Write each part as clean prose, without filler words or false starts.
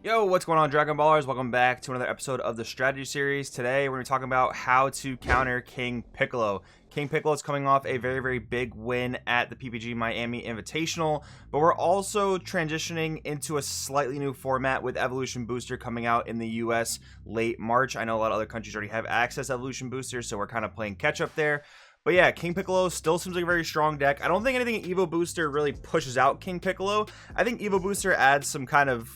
Yo, what's going on, Dragon Ballers? Welcome back to another episode of the strategy series. Today, we're going to be talking about how to counter King Piccolo. King Piccolo is coming off a very big win at the PPG Miami Invitational, but we're also transitioning into a slightly new format with Evolution Booster coming out in the US late March. I know a lot of other countries already have access to Evolution Booster, so we're kind of playing catch up there. But yeah, King Piccolo still seems like a very strong deck. I don't think anything in Evo Booster really pushes out King Piccolo. I think Evo Booster adds some kind of,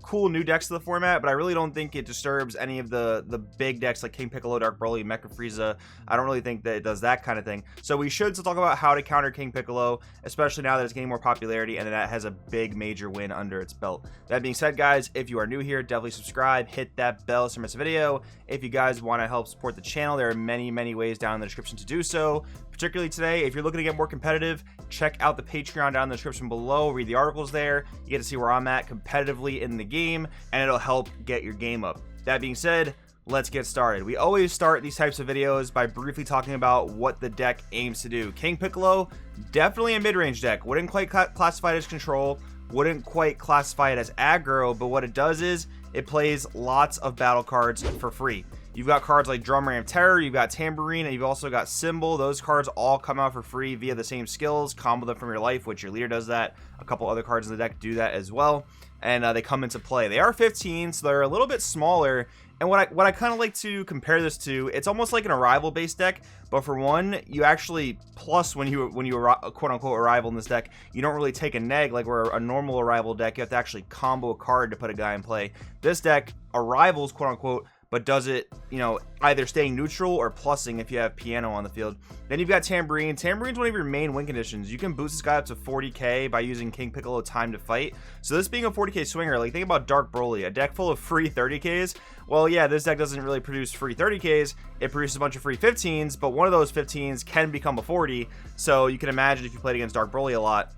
cool new decks to the format, but I really don't think it disturbs any of the big decks like King Piccolo, Dark Broly, Mecha Frieza. I don't really think that it does that kind of thing. So we should still talk about how to counter King Piccolo, especially now that it's gaining more popularity and that has a big major win under its belt. That being said, guys, if you are new here, definitely subscribe, hit that bell so you don't miss a video. If you guys want to help support the channel, there are many ways down in the description to do so. Particularly today, if you're looking to get more competitive, check out the Patreon down in the description below. Read the articles there. You get to see where I'm at competitively in the game, and it'll help get your game up. That being said, let's get started. We always start these types of videos by briefly talking about what the deck aims to do. King Piccolo, definitely a mid-range deck. Wouldn't quite classify it as control, wouldn't quite classify it as aggro, but what it does is it plays lots of battle cards for free. You've got cards like Drum Ram Terror, you've got Tambourine, and you've also got Symbol. Those cards all come out for free via the same skills. Combo them from your life, which your leader does that. A couple other cards in the deck do that as well. And they come into play. They are 15, so they're a little bit smaller. And what I kind of like to compare this to, it's almost like an Arrival-based deck, but for one, you actually plus when you quote-unquote Arrival in this deck, you don't really take a neg like where a normal Arrival deck, you have to actually combo a card to put a guy in play. This deck, Arrivals, quote-unquote, but does it, either staying neutral or plussing if you have Piano on the field. Then you've got Tambourine. Tambourine's one of your main win conditions. You can boost this guy up to 40k by using King Piccolo Time to Fight. So this being a 40k swinger, like think about Dark Broly, a deck full of free 30ks. Well, yeah, this deck doesn't really produce free 30ks. It produces a bunch of free 15s, but one of those 15s can become a 40. So you can imagine if you played against Dark Broly a lot,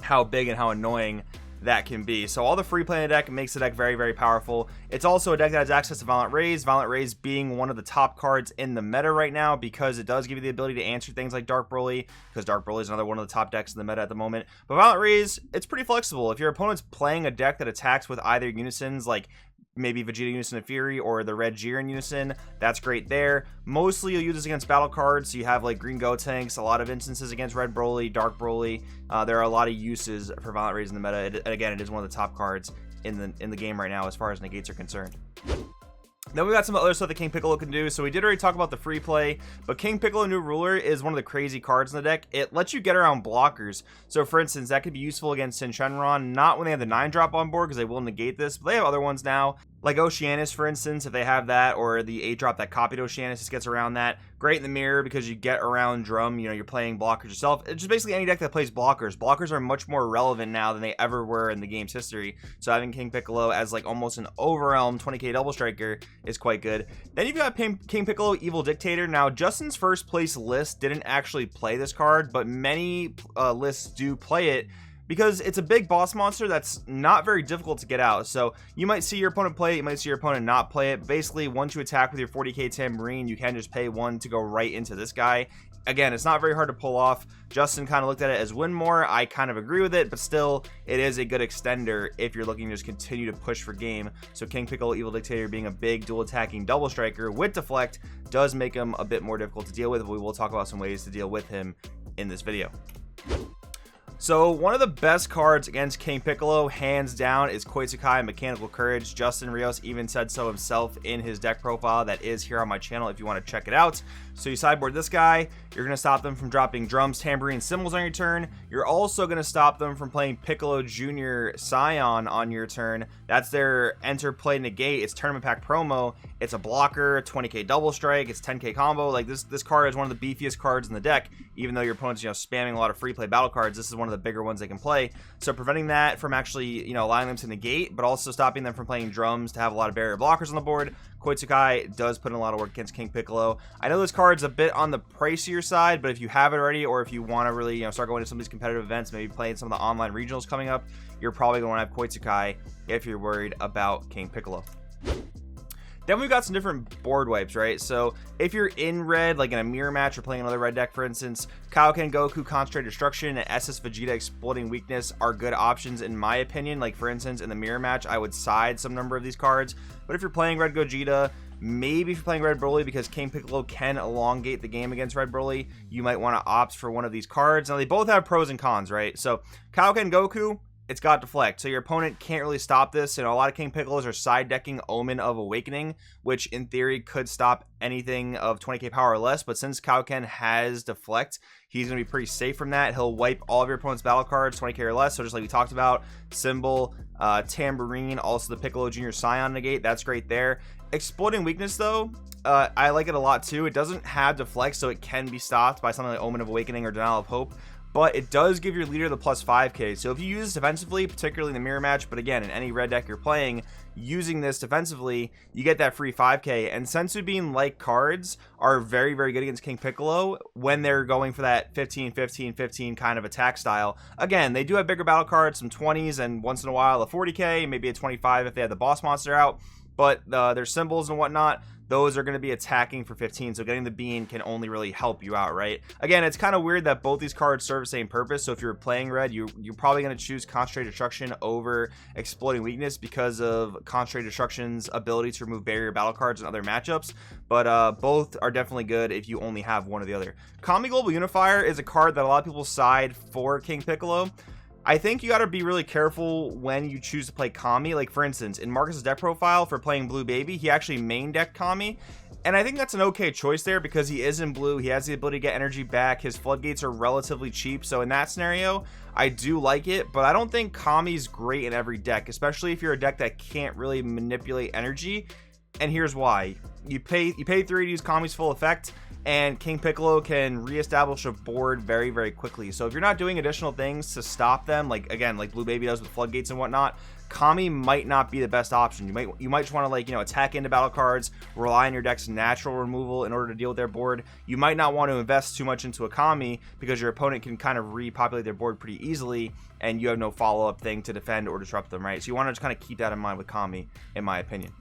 how big and how annoying that can be. So all the free play in the deck makes the deck very powerful. It's also a deck that has access to Violent Rays being one of the top cards in the meta right now because it does give you the ability to answer things like Dark Broly, because Dark Broly is another one of the top decks in the meta at the moment. But Violent Rays, it's pretty flexible. If your opponent's playing a deck that attacks with either unisons, like maybe Vegeta Unison of Fury or the Red Jiren Unison, that's great there. Mostly you'll use this against battle cards, so you have like Green Gotenks, a lot of instances against Red Broly, Dark Broly. There are a lot of uses for Violent Rays in the meta. Again, it is one of the top cards in the game right now as far as negates are concerned. Then we got some other stuff that King Piccolo can do. So we did already talk about the free play, but King Piccolo New Ruler is one of the crazy cards in the deck. It lets you get around blockers. So for instance, that could be useful against Shenron, not when they have the 9-drop on board because they will negate this, but they have other ones now. Like Oceanus, for instance, if they have that, or the 8-drop that copied Oceanus just gets around that. Great in the mirror because you get around Drum, you're playing blockers yourself. It's just basically any deck that plays blockers. Blockers are much more relevant now than they ever were in the game's history. So having King Piccolo as like almost an overwhelm 20k double striker is quite good. Then you've got King Piccolo Evil Dictator. Now, Justin's first place list didn't actually play this card, but many lists do play it, because it's a big boss monster that's not very difficult to get out. So you might see your opponent play it, you might see your opponent not play it. Basically, once you attack with your 40k Tambourine, you can just pay 1 to go right into this guy. Again, it's not very hard to pull off. Justin kind of looked at it as win more. I kind of agree with it, but still, it is a good extender if you're looking to just continue to push for game. So King Piccolo Evil Dictator being a big dual attacking double striker with deflect does make him a bit more difficult to deal with. We will talk about some ways to deal with him in this video. So one of the best cards against King Piccolo, hands down, is Koitsukai Mechanical Courage. Justin Rios even said so himself in his deck profile that is here on my channel if you want to check it out. So you sideboard this guy, you're going to stop them from dropping drums, tambourine, cymbals on your turn. You're also going to stop them from playing Piccolo Jr. Scion on your turn. That's their enter, play, negate. It's tournament pack promo. It's a blocker, 20k double strike, it's 10k combo. Like this card is one of the beefiest cards in the deck, even though your opponent's spamming a lot of free play battle cards. This is one of the bigger ones they can play. So preventing that from actually allowing them to negate, but also stopping them from playing drums to have a lot of barrier blockers on the board. Koitsukai does put in a lot of work against King Piccolo. I know this card's a bit on the pricier side, but if you have it already, or if you want to really start going to some of these competitive events, maybe playing some of the online regionals coming up, you're probably going to have Koitsukai if you're worried about King Piccolo. Then we've got some different board wipes, right? So if you're in red, like in a mirror match or playing another red deck, for instance, Kaioken Goku Concentrated Destruction and SS Vegeta Exploding Weakness are good options in my opinion. Like for instance, in the mirror match, I would side some number of these cards. But if you're playing Red Gogeta, maybe if you're playing Red Broly, because King Piccolo can elongate the game against Red Broly, you might want to opt for one of these cards. Now they both have pros and cons, right? So Kaioken Goku, it's got deflect, so your opponent can't really stop this. And a lot of King Piccolos are side decking Omen of Awakening, which in theory could stop anything of 20k power or less. But since Kaioken has deflect, he's going to be pretty safe from that. He'll wipe all of your opponent's battle cards 20k or less. So just like we talked about, Symbol, Tambourine, also the Piccolo Jr. Scion negate, that's great there. Exploding Weakness though, I like it a lot too. It doesn't have deflect, so it can be stopped by something like Omen of Awakening or Denial of Hope. But it does give your leader the plus 5k. So if you use this defensively, particularly in the mirror match, but again, in any red deck you're playing, using this defensively, you get that free 5k. And Senzu Bean like cards are very, very good against King Piccolo when they're going for that 15, 15, 15 kind of attack style. Again, they do have bigger battle cards, some 20s, and once in a while a 40k, maybe a 25 if they have the boss monster out. But their symbols and whatnot, those are going to be attacking for 15, so getting the bean can only really help you out, right? Again, it's kind of weird that both these cards serve the same purpose. So if you're playing red, you're probably going to choose Concentrated Destruction over Exploding Weakness because of Concentrated Destruction's ability to remove barrier battle cards in other matchups. But both are definitely good if you only have one or the other. Kami Global Unifier is a card that a lot of people side for King Piccolo. I think you got to be really careful when you choose to play Kami. Like for instance, in Marcus's deck profile for playing Blue Baby, he actually main decked Kami, and I think that's an okay choice there because he is in blue. He has the ability to get energy back. His floodgates are relatively cheap, so in that scenario I do like it. But I don't think Kami's great in every deck, especially if you're a deck that can't really manipulate energy. And here's why: you pay 3 to use Kami's full effect, and King Piccolo can reestablish a board very, very quickly. So if you're not doing additional things to stop them, like again, like Blue Baby does with floodgates and whatnot, Kami might not be the best option. You might just want to, like, you know, attack into battle cards, rely on your deck's natural removal in order to deal with their board. You might not want to invest too much into a Kami because your opponent can kind of repopulate their board pretty easily, and you have no follow-up thing to defend or disrupt them, right? So you want to just kind of keep that in mind with Kami, in my opinion.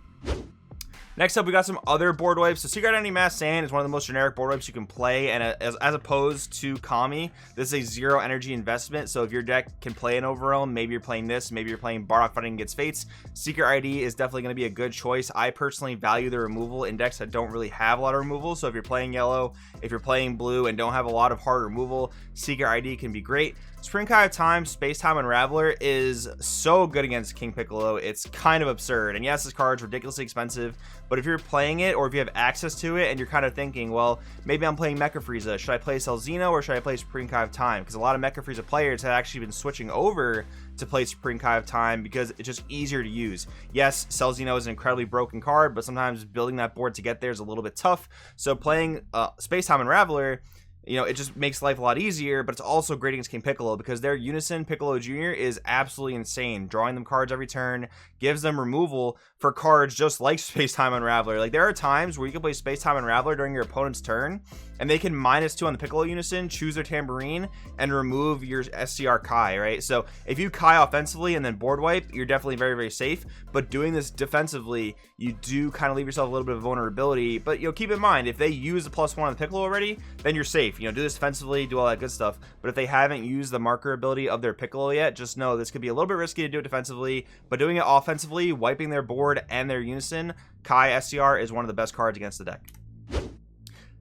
Next up, we got some other board wipes. So Secret Identity Mass Sand is one of the most generic board wipes you can play, and as opposed to Kami, this is a 0 energy investment. So if your deck can play an Overwhelm, maybe you're playing this, maybe you're playing Bardock Fighting Against Fates, Secret ID is definitely going to be a good choice. I personally value the removal in decks that don't really have a lot of removal. So if you're playing yellow, if you're playing blue and don't have a lot of hard removal, Secret ID can be great. Spring Kai of Time, Space Time Unraveler is so good against King Piccolo. It's kind of absurd. And yes, this card's ridiculously expensive, but if you're playing it or if you have access to it and you're kind of thinking, well, maybe I'm playing Mecha Frieza, should I play Celzino or should I play Spring Kai of Time? Because a lot of Mecha Frieza players have actually been switching over to play Spring Kai of Time because it's just easier to use. Yes, Celzino is an incredibly broken card, but sometimes building that board to get there is a little bit tough. So playing Space Time Unraveler, you know, it just makes life a lot easier, but it's also great against King Piccolo because their Unison Piccolo Jr. is absolutely insane. Drawing them cards every turn gives them removal for cards just like Space Time Unraveler. Like, there are times where you can play Space Time Unraveler during your opponent's turn, and they can -2 on the Piccolo Unison, choose their Tambourine, and remove your SCR Kai, right? So if you Kai offensively and then board wipe, you're definitely very, very safe. But doing this defensively, you do kind of leave yourself a little bit of vulnerability. But, you know, keep in mind, if they use the +1 on the Piccolo already, then you're safe. You know, do this defensively, do all that good stuff. But if they haven't used the marker ability of their Piccolo yet, just know this could be a little bit risky to do it defensively. But doing it offensively, wiping their board and their Unison, Kai SCR is one of the best cards against the deck.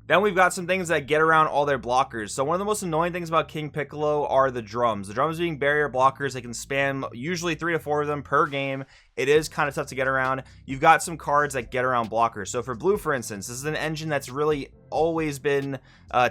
Then we've got some things that get around all their blockers. So one of the most annoying things about King Piccolo are the drums. The drums being barrier blockers, they can spam usually 3 to 4 of them per game. It is kind of tough to get around. You've got some cards that get around blockers. So for blue, for instance, this is an engine that's really always been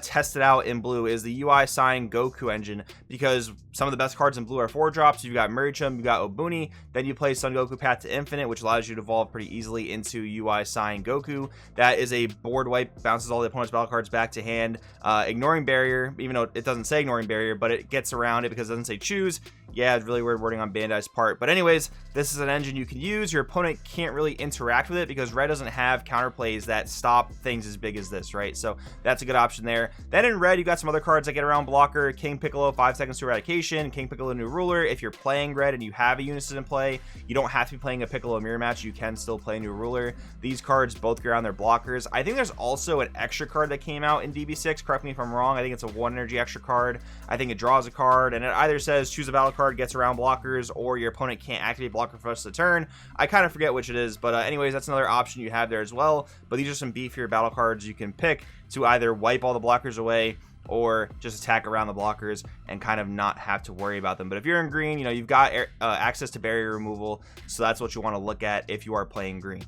tested out in blue, is the UI Sign Goku engine, because some of the best cards in blue are 4-drops. You've got Murichum, you've got Obuni, then you play Son Goku Path to Infinite, which allows you to evolve pretty easily into UI Sign Goku. That is a board wipe, bounces all the opponent's battle cards back to hand, ignoring barrier, even though it doesn't say ignoring barrier, but it gets around it because it doesn't say choose. Yeah, it's really weird wording on Bandai's part. But anyways, this is an engine you can use. Your opponent can't really interact with it because red doesn't have counterplays that stop things as big as this, right? right? So that's a good option there. Then in red, you got some other cards that get around blocker. King Piccolo, 5 seconds to eradication. King Piccolo, new ruler. If you're playing red and you have a Unisys in play, you don't have to be playing a Piccolo mirror match. You can still play new ruler. These cards both get around their blockers. I think there's also an extra card that came out in DB6. Correct me if I'm wrong. I think it's a 1 energy extra card. I think it draws a card, and it either says choose a battle card, gets around blockers, or your opponent can't activate blocker for the rest of the turn. I kind of forget which it is, but anyways, that's another option you have there as well. But these are some beefier battle cards you can pick to either wipe all the blockers away or just attack around the blockers and kind of not have to worry about them. But if you're in green, you know, you've got access to barrier removal, so that's what you want to look at if you are playing green.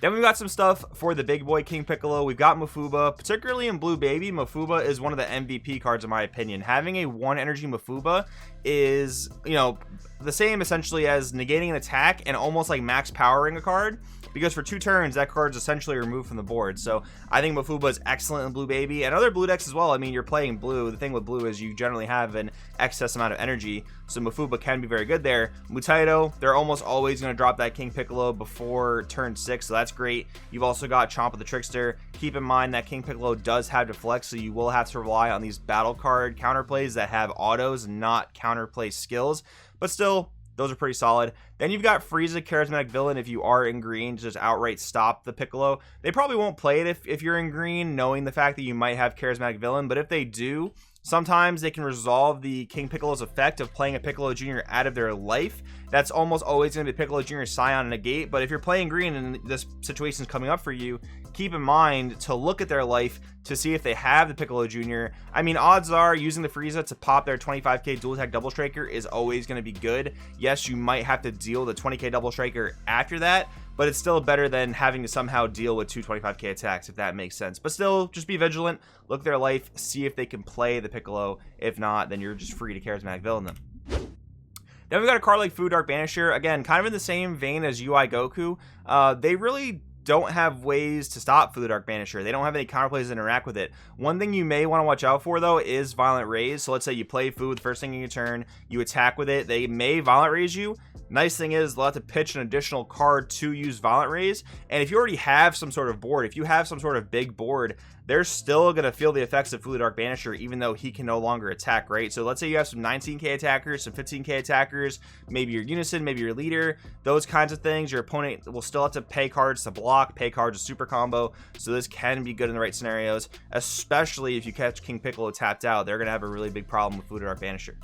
Then we've got some stuff for the big boy King Piccolo. We've got Mafuba, particularly in Blue Baby. Mafuba is one of the MVP cards in my opinion. Having a 1 energy Mafuba is, you know, the same essentially as negating an attack and almost like max powering a card, because for 2 turns that card's essentially removed from the board. So I think Mafuba is excellent in Blue Baby and other blue decks as well. I mean, you're playing blue. The thing with blue is you generally have an excess amount of energy, so Mafuba can be very good there. Mutaito, they're almost always going to drop that King Piccolo before turn 6, so that's great. You've also got Chomp of the Trickster. Keep in mind that King Piccolo does have Deflect, so you will have to rely on these battle card counterplays that have autos, not counterplay skills, but still, those are pretty solid. Then you've got Frieza, Charismatic Villain. If you are in green, just outright stop the Piccolo. They probably won't play it if you're in green, knowing the fact that you might have Charismatic Villain, but if they do, sometimes they can resolve the King Piccolo's effect of playing a Piccolo Jr. out of their life. That's almost always going to be Piccolo Jr. Scion Negate, but if you're playing green and this situation is coming up for you, keep in mind to look at their life to see if they have the Piccolo Jr. I mean, odds are using the Frieza to pop their 25k dual attack double striker is always going to be good. Yes, you might have to deal the 20k double striker after that, but it's still better than having to somehow deal with 2 25k attacks, if that makes sense. But still, just be vigilant, look at their life, see if they can play the Piccolo. If not, then you're just free to Charismatic Villain them. Then we've got a card like Fu Dark Banisher. Again, kind of in the same vein as UI Goku. They really don't have ways to stop Fu Dark Banisher. They don't have any counterplays that interact with it. One thing you may want to watch out for, though, is Violent Raise. So let's say you play Fu the first thing in your turn, you attack with it, they may Violent Raise you. Nice thing is they'll have to pitch an additional card to use Violent Raise, and if you already have some sort of board, if you have some sort of big board, they're still going to feel the effects of Fu Dark Banisher even though he can no longer attack, right? So let's say you have some 19k attackers, some 15k attackers, maybe your Unison, maybe your leader, those kinds of things. Your opponent will still have to pay cards to block, pay cards to super combo, so this can be good in the right scenarios, especially if you catch King Piccolo tapped out. They're going to have a really big problem with Fu Dark Banisher.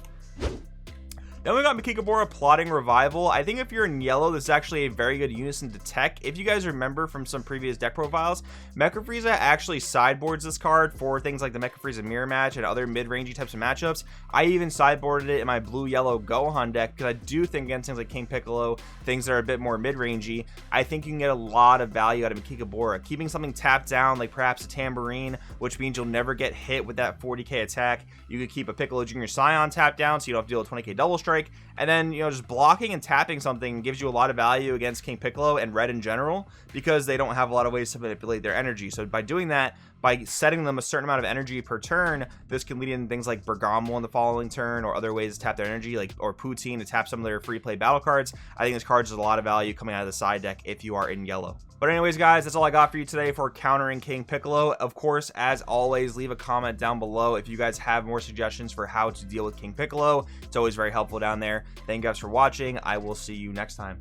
Then we got Makikabora Plotting Revival. I think if you're in yellow, this is actually a very good unison to tech. If you guys remember from some previous deck profiles, Mecha Frieza actually sideboards this card for things like the Mecha Frieza Mirror Match and other mid-rangey types of matchups. I even sideboarded it in my blue-yellow Gohan deck because I do think against things like King Piccolo, things that are a bit more mid-rangey, I think you can get a lot of value out of Makikabora. Keeping something tapped down, like perhaps a Tambourine, which means you'll never get hit with that 40k attack. You could keep a Piccolo Jr. Scion tapped down so you don't have to deal with 20k double strike. And then, you know, just blocking and tapping something gives you a lot of value against King Piccolo and red in general because they don't have a lot of ways to manipulate their energy. So by doing that, by setting them a certain amount of energy per turn, this can lead in things like Bergamo in the following turn or other ways to tap their energy, like or Poutine to tap some of their free play battle cards. I think this card has a lot of value coming out of the side deck if you are in yellow. But anyways, guys, that's all I got for you today for countering King Piccolo. Of course, as always, leave a comment down below if you guys have more suggestions for how to deal with King Piccolo. It's always very helpful down there. Thank you guys for watching. I will see you next time.